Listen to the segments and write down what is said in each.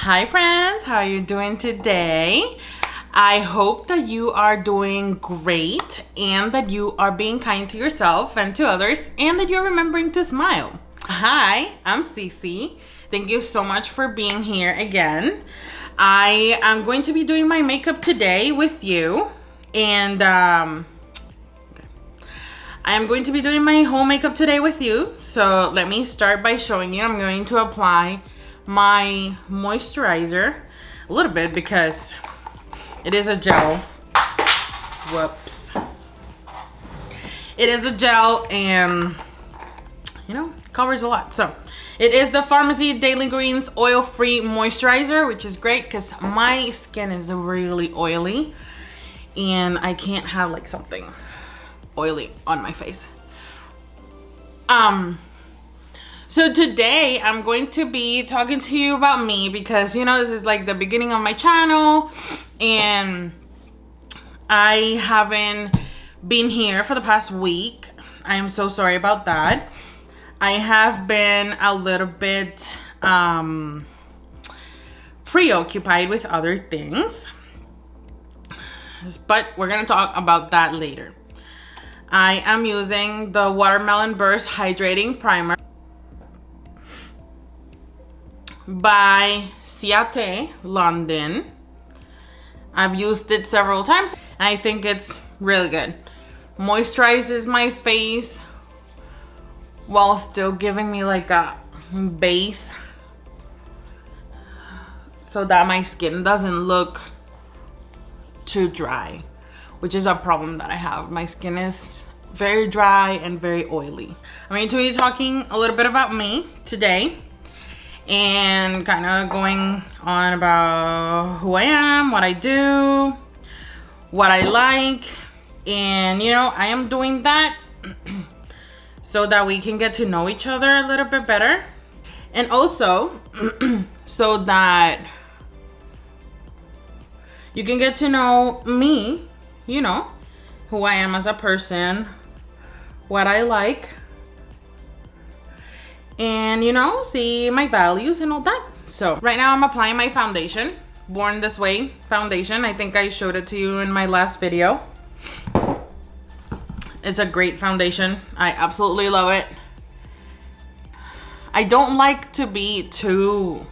Hi friends, how are you doing today? I hope that you are doing great and that you are being kind to yourself and to others and that you're remembering to smile. Hi, I'm Cici. Thank you so much for being here again. I am going to be doing my makeup today with you, and I am going to be doing my whole makeup today with you. So let me start by showing you. I'm going to apply my moisturizer a little bit because it is a gel. Whoops. It is a gel and, you know, covers a lot. So it is the Pharmacy Daily Greens oil-free moisturizer, which is great because my skin is really oily and I can't have like something oily on my face. So today I'm going to be talking to you about me because, you know, this is like the beginning of my channel and I haven't been here for the past week. I am so sorry about that. I have been a little bit preoccupied with other things, but we're gonna talk about that later. I am using the Watermelon Burst Hydrating Primer by Ciaté, London. I've used it several times and I think it's really good. Moisturizes my face while still giving me like a base so that my skin doesn't look too dry, which is a problem that I have. My skin is very dry and very oily. I'm going to be talking a little bit about me today and kind of going on about who I am, what I do, what I like, and you know, I am doing that so that we can get to know each other a little bit better, and also so that you can get to know me, you know, who I am as a person, what I like, and you know, see my values and all that. So right now I'm applying my foundation, Born This Way foundation. I think I showed it to you in my last video. It's a great foundation. I absolutely love it. I don't like to be too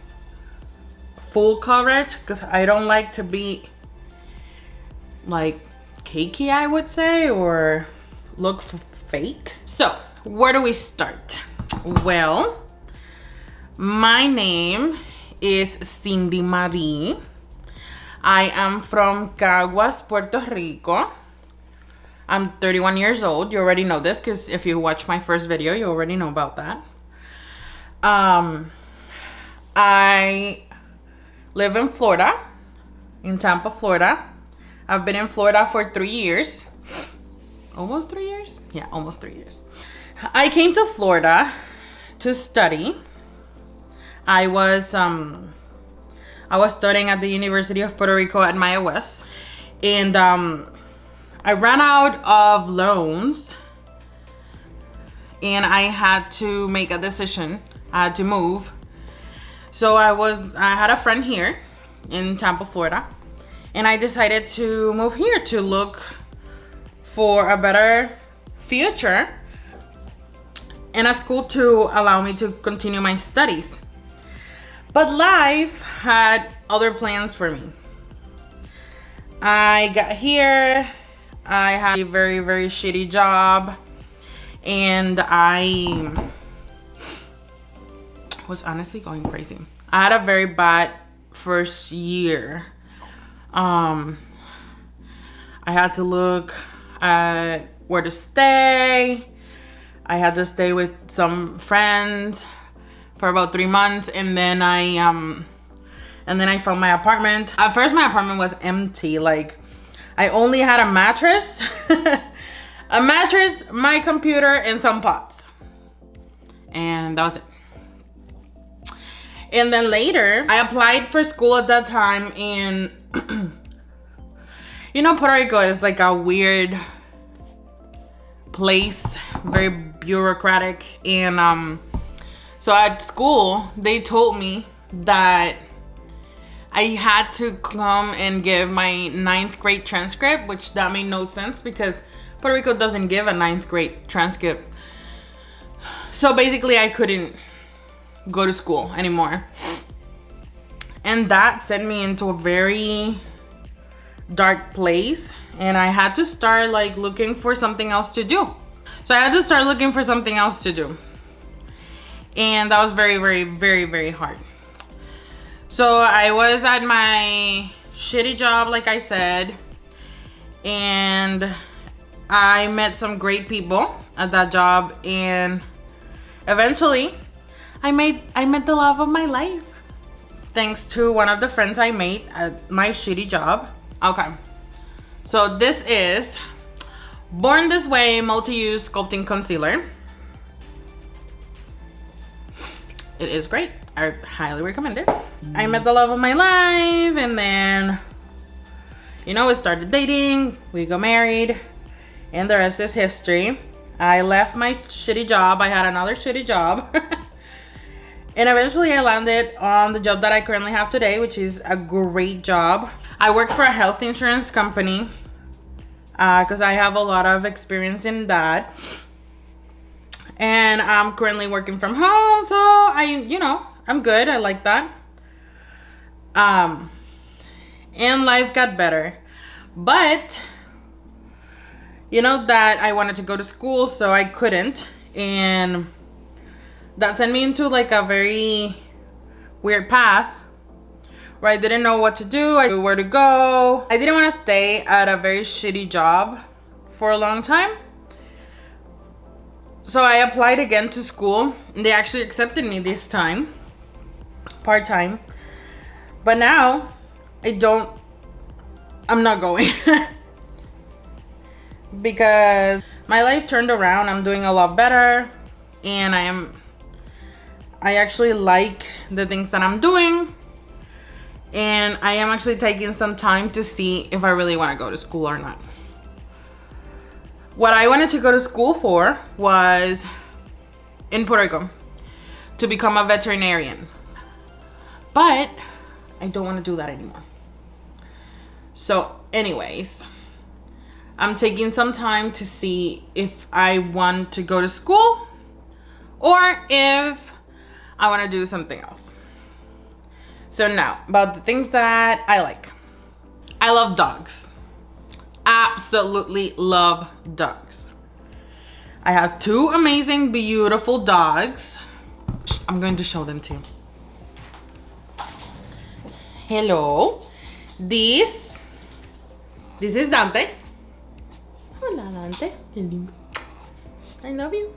full coverage because I don't like to be like cakey, I would say, or look fake. So where do we start? Well, my name is Cindy Marie. I am from Caguas, Puerto Rico. I'm 31 years old. You already know this because if you watched my first video, you already know about that. I live in Florida, in Tampa, Florida. I've been in Florida for 3 years. Almost 3 years? Yeah, almost 3 years. I came to Florida to study. I was studying at the University of Puerto Rico at Maya West, and I ran out of loans and I had to make a decision. I had to move. So I had a friend here in Tampa, Florida, and I decided to move here to look for a better future and a school to allow me to continue my studies. But life had other plans for me. I got here, I had a very, very shitty job, and I was honestly going crazy. I had a very bad first year. I had to look at where to stay. I had to stay with some friends for about 3 months, and then I found my apartment. At first my apartment was empty. Like, I only had a mattress, a mattress, my computer, and some pots. And that was it. And then later, I applied for school at that time, and you know, Puerto Rico is like a weird place, very bureaucratic, and so at school, they told me that I had to come and give my 9th grade transcript, which that made no sense because Puerto Rico doesn't give a 9th grade transcript. So basically I couldn't go to school anymore. And that sent me into a very dark place, and I had to start like looking for something else to do. So I had to start looking for something else to do. And that was very, very, very, very hard. So I was at my shitty job, like I said, and I met some great people at that job, and eventually I met the love of my life. Thanks to one of the friends I made at my shitty job. Okay, so this is Born This Way Multi-Use Sculpting Concealer. It is great. I highly recommend it. I met the love of my life, and then, you know, we started dating, we got married, and the rest is history. I left my shitty job. I had another shitty job. And eventually I landed on the job that I currently have today, which is a great job. I work for a health insurance company because I have a lot of experience in that. And I'm currently working from home, so I'm good. I like that. And life got better. But, you know that I wanted to go to school, so I couldn't. And that sent me into like a very weird path where I didn't know what to do, I didn't know where to go. I didn't want to stay at a very shitty job for a long time. So I applied again to school, and they actually accepted me this time, part-time. But now, I'm not going. Because my life turned around, I'm doing a lot better, and I actually like the things that I'm doing, and I am actually taking some time to see if I really want to go to school or not. What I wanted to go to school for was in Puerto Rico to become a veterinarian, but I don't want to do that anymore. So anyways, I'm taking some time to see if I want to go to school or if I want to do something else. So now, about the things that I like. I love dogs. Absolutely love dogs. I have 2 amazing, beautiful dogs. I'm going to show them to you. Hello. This is Dante. Hola, Dante. I love you.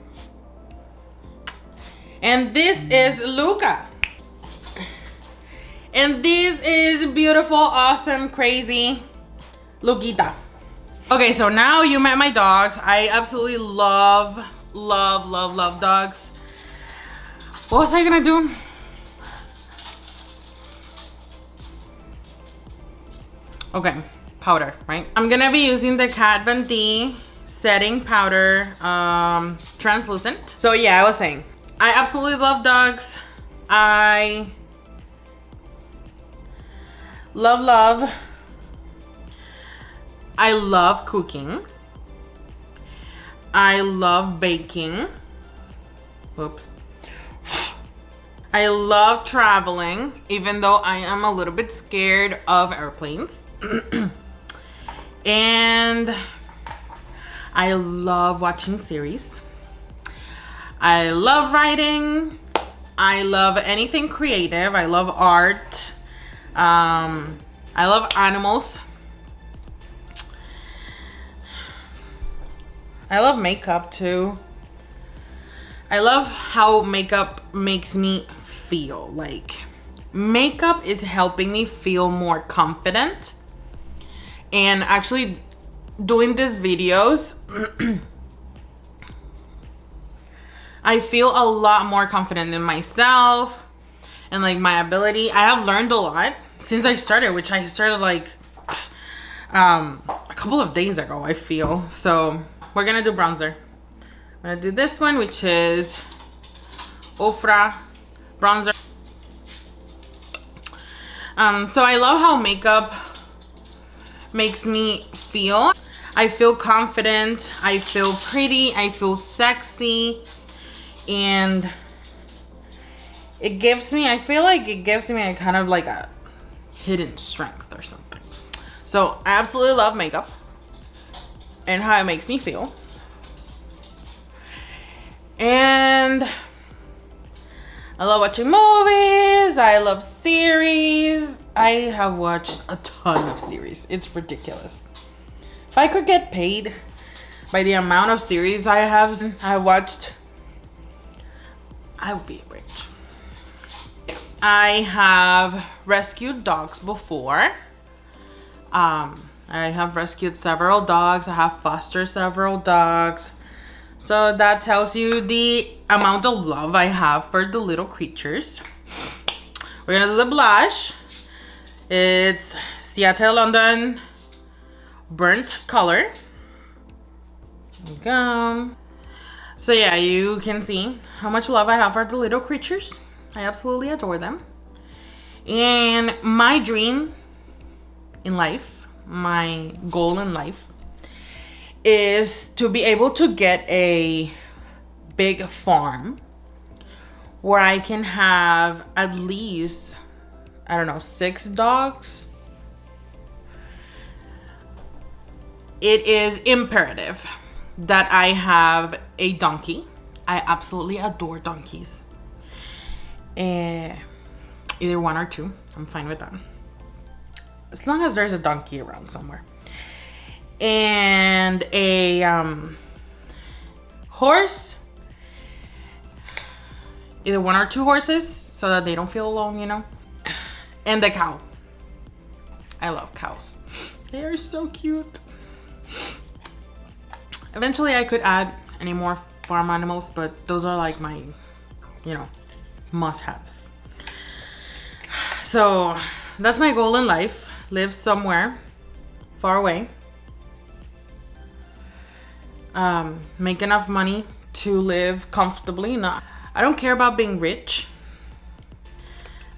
And this is Luca. And this is beautiful, awesome, crazy Luquita. Okay, so now you met my dogs. I absolutely love dogs. What was I gonna do? Okay, powder, right? I'm gonna be using the Kat Von D setting powder, translucent. So yeah, I was saying, I absolutely love dogs. I love. I love cooking. I love baking. Whoops. I love traveling, even though I am a little bit scared of airplanes. And I love watching series. I love writing. I love anything creative. I love art. I love animals. I love makeup too. I love how makeup makes me feel. Like, makeup is helping me feel more confident. And actually doing these videos, I feel a lot more confident in myself and like my ability. I have learned a lot since I started, which I started like a couple of days ago, I feel. So we're gonna do bronzer. I'm gonna do this one, which is OFRA bronzer. So I love how makeup makes me feel. I feel confident, I feel pretty, I feel sexy, and it gives me, I feel like it gives me a kind of like a hidden strength or something. So I absolutely love makeup and how it makes me feel. And I love watching movies, I love series. I have watched a ton of series. It's ridiculous. If I could get paid by the amount of series I watched, I would be rich. I have rescued dogs before. I have rescued several dogs. I have fostered several dogs. So that tells you the amount of love I have for the little creatures. We're gonna do the blush. It's Ciaté London Burnt Color. There we go. So yeah, you can see how much love I have for the little creatures. I absolutely adore them. And my dream in life, my goal in life, is to be able to get a big farm where I can have at least, I don't know, 6 dogs. It is imperative that I have a donkey. I absolutely adore donkeys. Either 1 or 2, I'm fine with that. As long as there's a donkey around somewhere. And a horse. Either 1 or 2 horses so that they don't feel alone, you know. And a cow. I love cows. They are so cute. Eventually I could add any more farm animals, but those are like my, you know, must-haves. So that's my goal in life. Live somewhere far away. Make enough money to live comfortably. I don't care about being rich.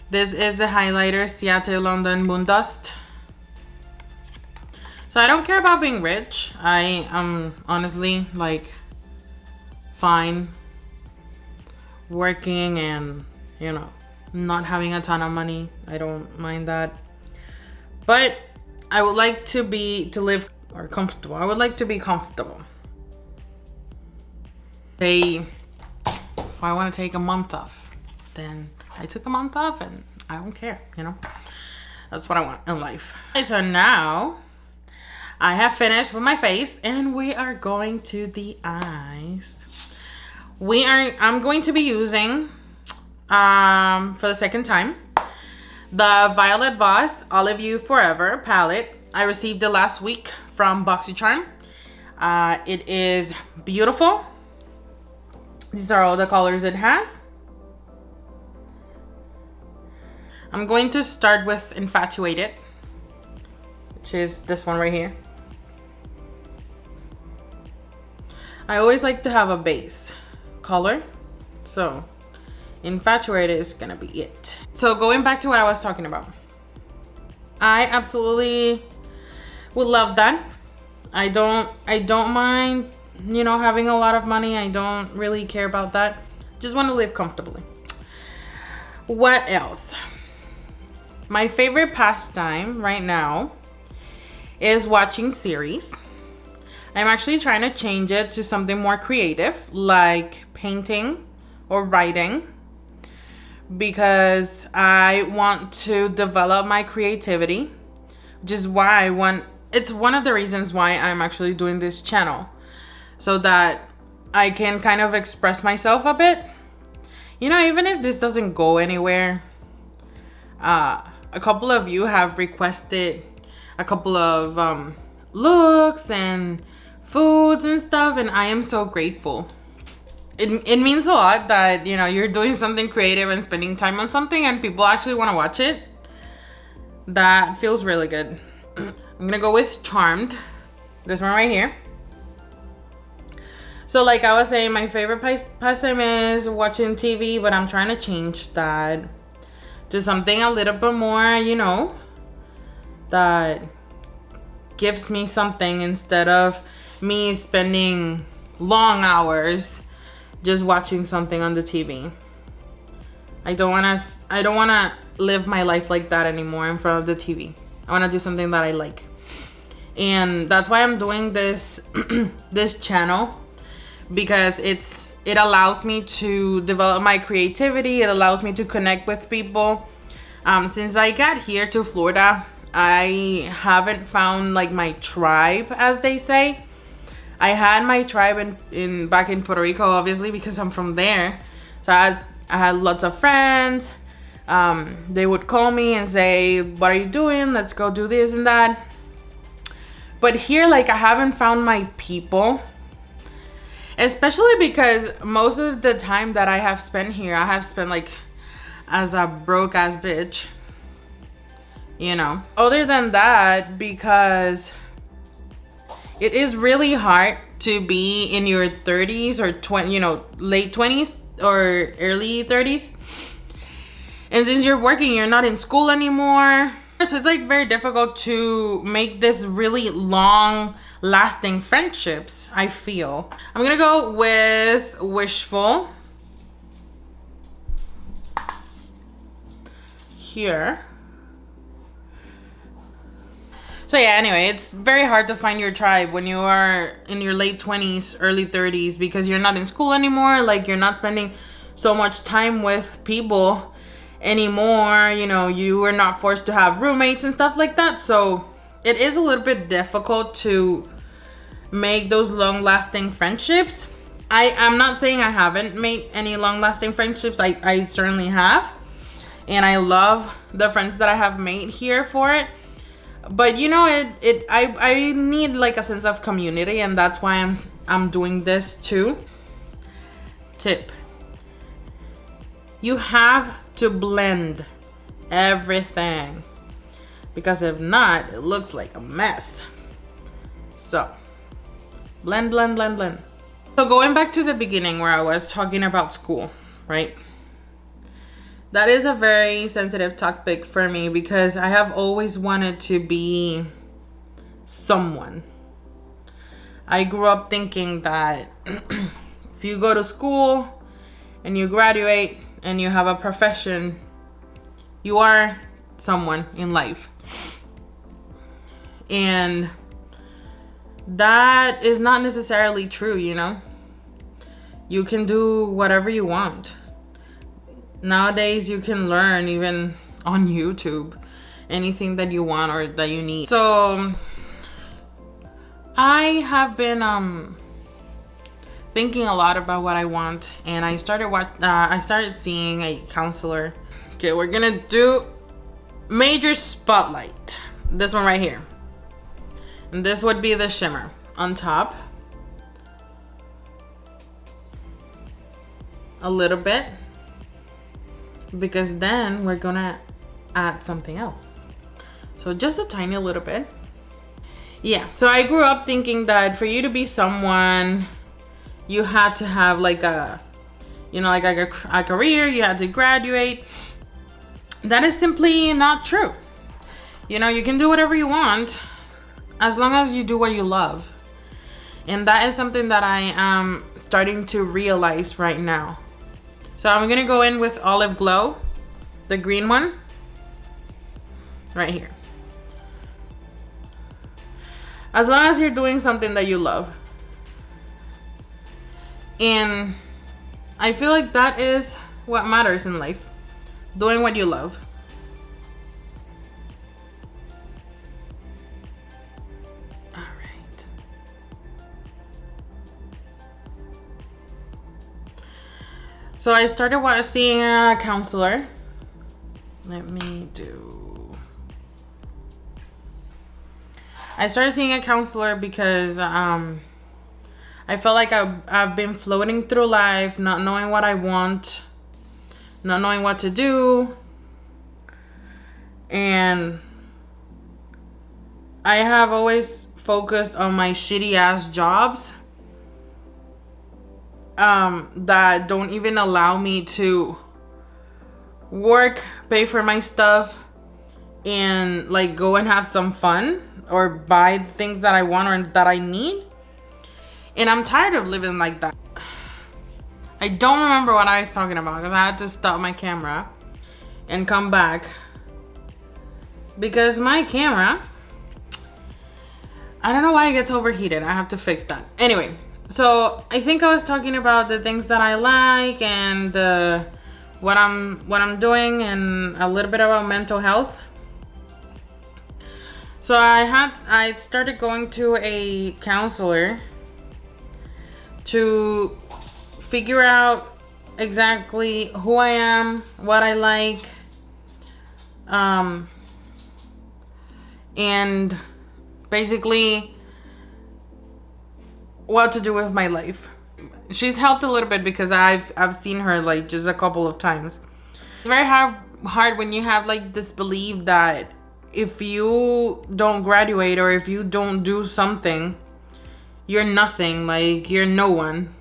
This is the highlighter Ciaté London Moondust. So I don't care about being rich. I am honestly like fine working and, you know, not having a ton of money. I don't mind that. But I would like to live or comfortable. I would like to be comfortable. If I want to take a month off, then I took a month off and I don't care, you know. That's what I want in life. Okay, so now I have finished with my face and we are going to the eyes. I'm going to be using for the second time the Violet Voss Olive You Forever palette. I received it last week from BoxyCharm. It is beautiful. These are all the colors it has. I'm going to start with Infatuated, which is this one right here. I always like to have a base color, so Infatuated is gonna be it. So going back to what I was talking about, I absolutely would love that. I don't mind, you know, having a lot of money. I don't really care about that. Just want to live comfortably. What else? My favorite pastime right now is watching series. I'm actually trying to change it to something more creative, like painting or writing, because I want to develop my creativity, which is why it's one of the reasons why I'm actually doing this channel, so that I can kind of express myself a bit. You know, even if this doesn't go anywhere, a couple of you have requested a couple of looks and foods and stuff, and I am so grateful. It means a lot that, you know, you're doing something creative and spending time on something and people actually want to watch it. That feels really good. I'm gonna go with Charmed, this one right here. So like I was saying, my favorite pastime is watching TV, but I'm trying to change that Just something a little bit more, you know, that gives me something instead of me spending long hours just watching something on the TV. I don't wanna live my life like that anymore in front of the TV. I wanna do something that I like. And that's why I'm doing this this channel, because it allows me to develop my creativity. It allows me to connect with people. Since I got here to Florida, I haven't found like my tribe, as they say. I had my tribe back in Puerto Rico, obviously, because I'm from there. So I had lots of friends. They would call me and say, what are you doing? Let's go do this and that. But here, like, I haven't found my people. Especially because most of the time that I have spent here, I have spent like as a broke ass bitch. You know. Other than that, because it is really hard to be in your 30s or late 20s or early 30s. And since you're working, you're not in school anymore. So it's like very difficult to make this really long lasting friendships, I feel. I'm gonna go with Wishful. Here. So yeah, anyway, it's very hard to find your tribe when you are in your late 20s, early 30s, because you're not in school anymore. Like, you're not spending so much time with people anymore. You know, you are not forced to have roommates and stuff like that. So it is a little bit difficult to make those long-lasting friendships. I'm not saying I haven't made any long-lasting friendships. I certainly have. And I love the friends that I have made here for it. But you know, I need like a sense of community, and that's why I'm doing this too. Tip. You have to blend everything, because if not, it looks like a mess. So blend, blend, blend, blend. So going back to the beginning where I was talking about school, right? That is a very sensitive topic for me, because I have always wanted to be someone. I grew up thinking that if you go to school and you graduate and you have a profession, you are someone in life. And that is not necessarily true, you know? You can do whatever you want. Nowadays, you can learn even on YouTube anything that you want or that you need. So I have been thinking a lot about what I want, and I started seeing a counselor. Okay, we're gonna do major spotlight. This one right here, and this would be the shimmer on top. A little bit, because then we're gonna add something else. So just a tiny little bit. Yeah, so I grew up thinking that for you to be someone, you had to have like a, you know, like a career, you had to graduate. That is simply not true. You know, you can do whatever you want as long as you do what you love. And that is something that I am starting to realize right now. So I'm gonna go in with Olive Glow, the green one, right here. As long as you're doing something that you love. And I feel like that is what matters in life. Doing what you love. All right. So I started seeing a counselor. I started seeing a counselor because I felt like I've been floating through life, not knowing what I want, not knowing what to do. And I have always focused on my shitty ass jobs that don't even allow me to work, pay for my stuff, and like go and have some fun or buy things that I want or that I need. And I'm tired of living like that. I don't remember what I was talking about because I had to stop my camera and come back because my camera, I don't know why it gets overheated. I have to fix that. Anyway, so I think I was talking about the things that I like and what I'm doing and a little bit about mental health. So I started going to a counselor to figure out exactly who I am, what I like, and basically what to do with my life. She's helped a little bit because I've seen her like just a couple of times. It's very hard when you have like this belief that if you don't graduate or if you don't do something, you're nothing, like you're no one.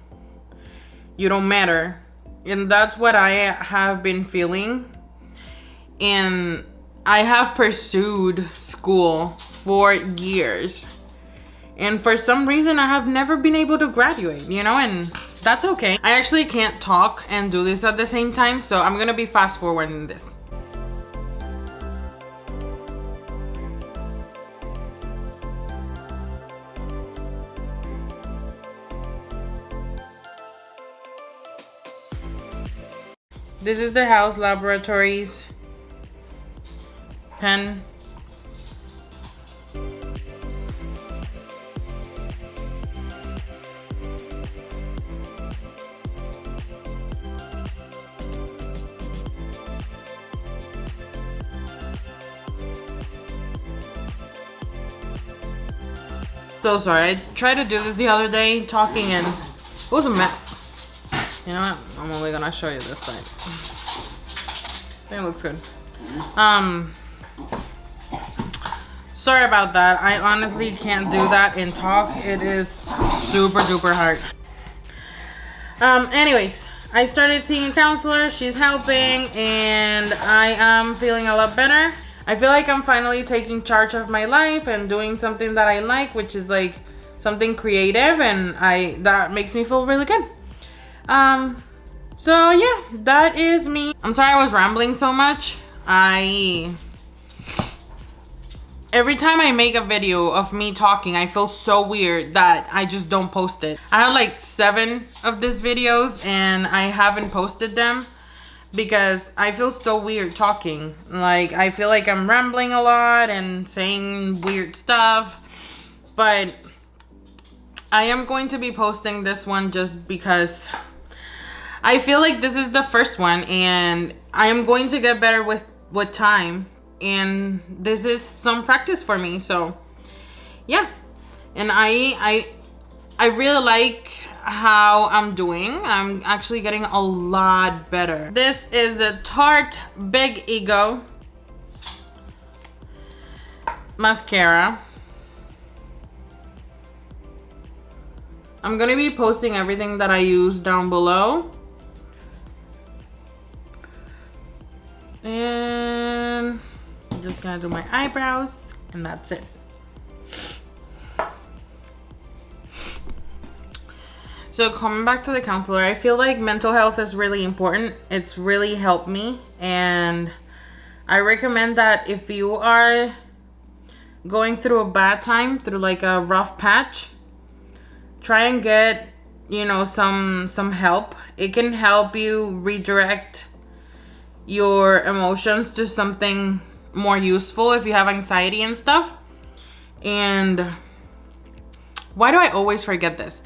You don't matter. And that's what I have been feeling. And I have pursued school for years. And for some reason, I have never been able to graduate, you know, and that's okay. I actually can't talk and do this at the same time, so I'm gonna be fast forwarding this. This is the Haus Laboratories pen. So sorry, I tried to do this the other day, talking, and it was a mess. You know what? I'm only gonna show you this side. I think it looks good. Sorry about that. I honestly can't do that and talk. It is super duper hard. Anyways, I started seeing a counselor. She's helping, and I am feeling a lot better. I feel like I'm finally taking charge of my life and doing something that I like, which is like something creative, and that makes me feel really good. So yeah, that is me. I'm sorry I was rambling so much. Every time I make a video of me talking, I feel so weird that I just don't post it. I have like 7 of these videos and I haven't posted them because I feel so weird talking. Like, I feel like I'm rambling a lot and saying weird stuff, but I am going to be posting this one just because I feel like this is the first one and I am going to get better with time, and this is some practice for me. So yeah, and I really like how I'm doing. I'm actually getting a lot better. This is the Tarte Big Ego mascara. I'm gonna be posting everything that I use down below. And I'm just gonna do my eyebrows, and that's it. So coming back to the counselor, I feel like mental health is really important. It's really helped me, and I recommend that if you are going through a bad time, through like a rough patch, try and get, you know, some help. It can help you redirect your emotions to something more useful if you have anxiety and stuff. And why do I always forget this?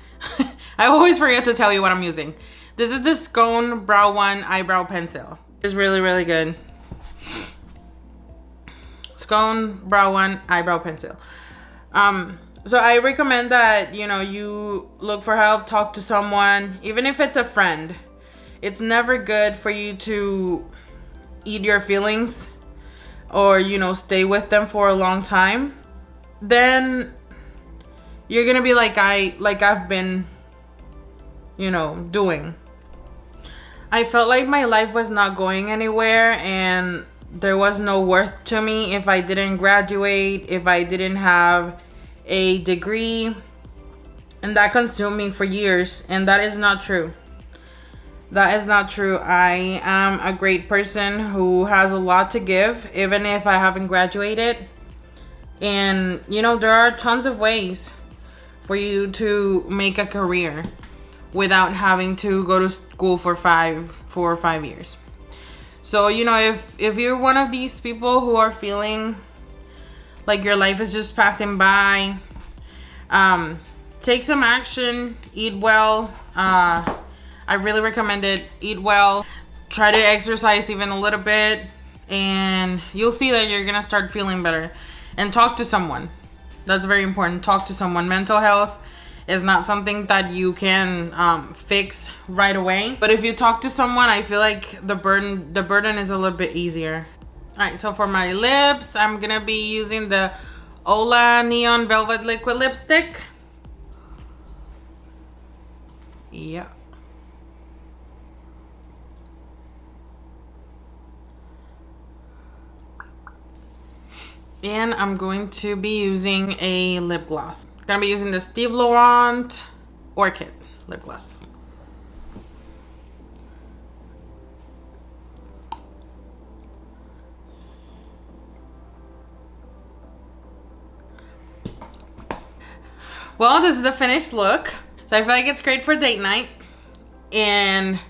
I always forget to tell you what I'm using. This is the Skone Brow One Eyebrow Pencil. It's really, really good. Skone Brow One Eyebrow Pencil. So I recommend that, you know, you look for help, talk to someone, even if it's a friend. It's never good for you to eat your feelings or, you know, stay with them for a long time. Then you're gonna be like I've been, you know, doing. I felt like my life was not going anywhere and there was no worth to me if I didn't graduate, if I didn't have a degree. And that consumed me for years, and that is not true. That is not true. I am a great person who has a lot to give, even if I haven't graduated. And, you know, there are tons of ways for you to make a career without having to go to school for 4 or 5 years. So, you know, if you're one of these people who are feeling like your life is just passing by, take some action, eat well. I really recommend it. Eat well, try to exercise even a little bit, and you'll see that you're gonna start feeling better. And talk to someone. That's very important. Talk to someone. Mental health is not something that you can fix right away. But if you talk to someone, I feel like the burden is a little bit easier. All right, so for my lips, I'm gonna be using the Hola Neon Velvet Liquid Lipstick. Yeah. And I'm going to be using a lip gloss. I'm gonna be using the Laurant Orchid lip gloss. Well, this is the finished look. So I feel like it's great for date night. And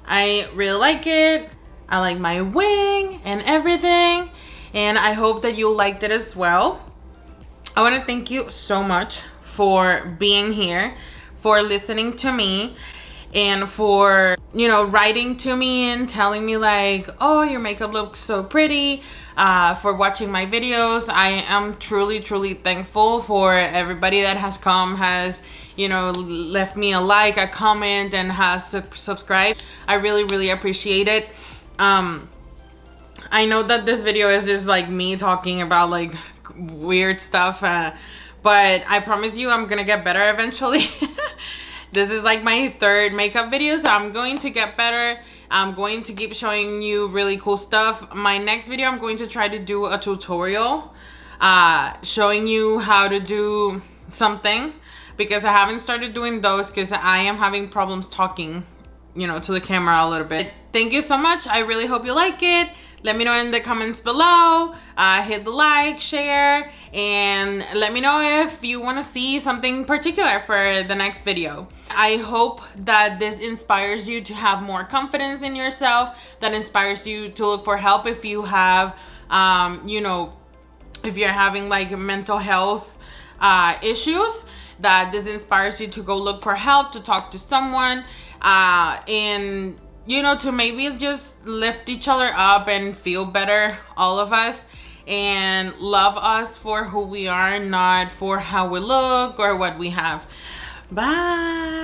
I really like it. I like my wing and everything. And I hope that you liked it as well. I want to thank you so much for being here, for listening to me, and for, you know, writing to me and telling me like, oh, your makeup looks so pretty, for watching my videos. I am truly, truly thankful for everybody that has come, has, you know, left me a like, a comment, and has subscribed. I really, really appreciate it. I know that this video is just like me talking about like weird stuff, but I promise you I'm gonna get better eventually. This is like my 3rd makeup video, so I'm going to get better. I'm going to keep showing you really cool stuff. My next video, I'm going to try to do a tutorial showing you how to do something, because I haven't started doing those because I am having problems talking, you know, to the camera a little bit. Thank you so much. I really hope you like it. Let me know in the comments below. Hit the like, share, and let me know if you want to see something particular for the next video. I hope that this inspires you to have more confidence in yourself, that inspires you to look for help if you have, you know, if you're having like mental health issues, that this inspires you to go look for help, to talk to someone, and, you know, to maybe just lift each other up and feel better, all of us, and love us for who we are, not for how we look or what we have. Bye.